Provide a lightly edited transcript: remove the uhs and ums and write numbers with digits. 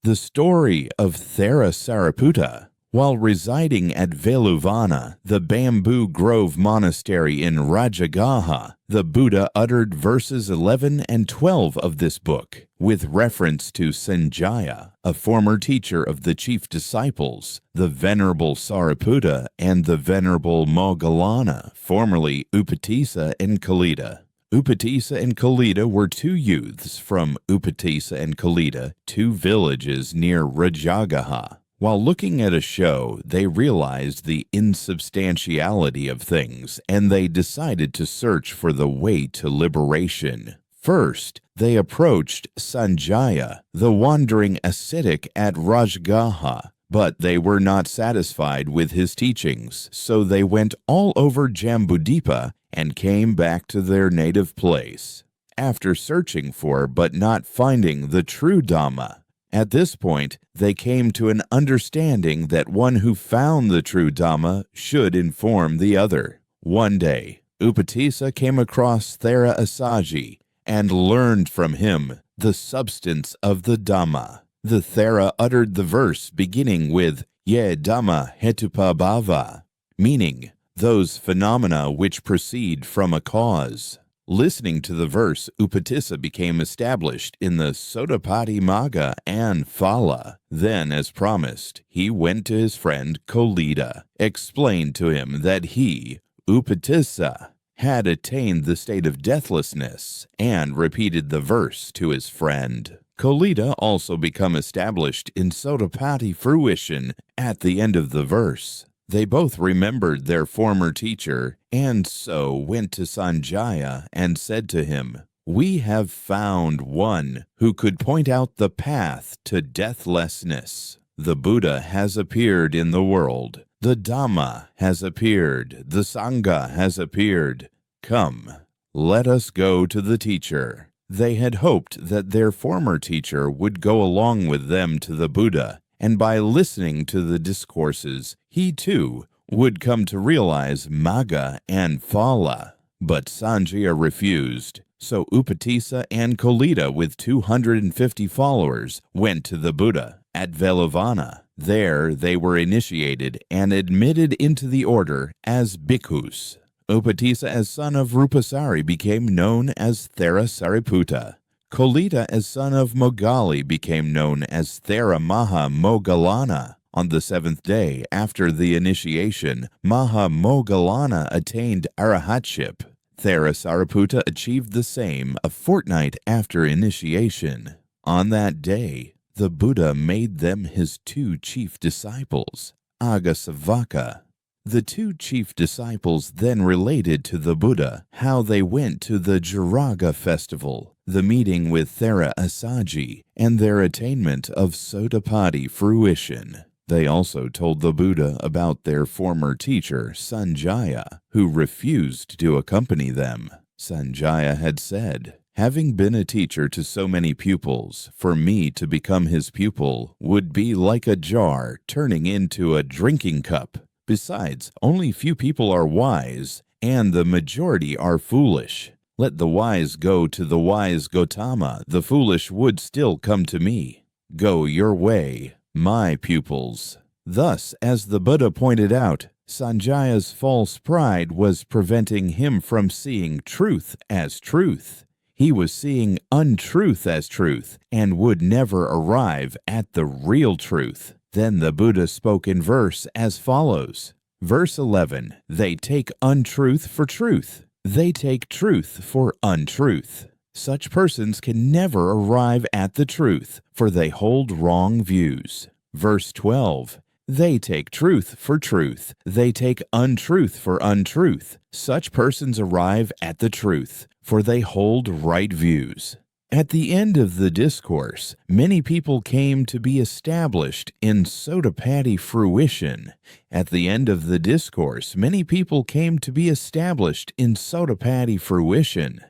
The story of Sariputta. While residing at Veluvana, the bamboo grove monastery in Rajagaha, the Buddha uttered verses 11 and 12 of this book, with reference to Sanjaya, a former teacher of the chief disciples, the Venerable Sariputta and the Venerable Moggallana, formerly Upatissa and Kalita. Upatissa and Kalita were two youths from Upatissa and Kalita, two villages near Rajagaha. While looking at a show, they realized the insubstantiality of things, and they decided to search for the way to liberation. First, they approached Sanjaya, the wandering ascetic at Rajagaha, but they were not satisfied with his teachings, so they went all over Jambudvipa and came back to their native place. After searching for but not finding the true Dhamma, at this point, they came to an understanding that one who found the true Dhamma should inform the other. One day, Upatissa came across Thera Asaji and learned from him the substance of the Dhamma. The Thera uttered the verse beginning with Ye Dhamma Hetupabhava, meaning those phenomena which proceed from a cause. Listening to the verse, Upatissa became established in the Sotapadhi Magga and Phala. Then, as promised, he went to his friend Kalita, explained to him that he, Upatissa, had attained the state of deathlessness, and repeated the verse to his friend. Kalita also became established in Sotapadhi fruition at the end of the verse. They both remembered their former teacher, and so went to Sanjaya and said to him, "We have found one who could point out the path to deathlessness. The Buddha has appeared in the world. The Dhamma has appeared. The Sangha has appeared. Come, let us go to the teacher." They had hoped that their former teacher would go along with them to the Buddha, and by listening to the discourses, he too would come to realize Magga and Phala. But Sanjaya refused, so Upatissa and Kalita with 250 followers went to the Buddha at Veluvana. There they were initiated and admitted into the order as bhikkhus. Upatissa as son of Rupasari became known as Thera Sariputta. Kalita as son of Moggali became known as Thera Maha Moggallana. On the seventh day after the initiation, Maha Moggallana attained arahatship. Thera Sariputta achieved the same a fortnight after initiation. On that day, the Buddha made them his two chief disciples, Agasavaka. The two chief disciples then related to the Buddha how they went to the Jaraga festival, the meeting with Thera Asaji, and their attainment of Sotapadhi fruition. They also told the Buddha about their former teacher, Sanjaya, who refused to accompany them. Sanjaya had said, "Having been a teacher to so many pupils, for me to become his pupil would be like a jar turning into a drinking cup. Besides, only few people are wise, and the majority are foolish. Let the wise go to the wise Gautama, the foolish would still come to me. Go your way, my pupils." Thus, as the Buddha pointed out, Sanjaya's false pride was preventing him from seeing truth as truth. He was seeing untruth as truth, and would never arrive at the real truth. Then the Buddha spoke in verse as follows. Verse 11, "They take untruth for truth. They take truth for untruth. Such persons can never arrive at the truth, for they hold wrong views." Verse 12, "They take truth for truth. They take untruth for untruth. Such persons arrive at the truth, for they hold right views." At the end of the discourse, many people came to be established in Sotapadhi fruition. At the end of the discourse, many people came to be established in Sotapadhi fruition.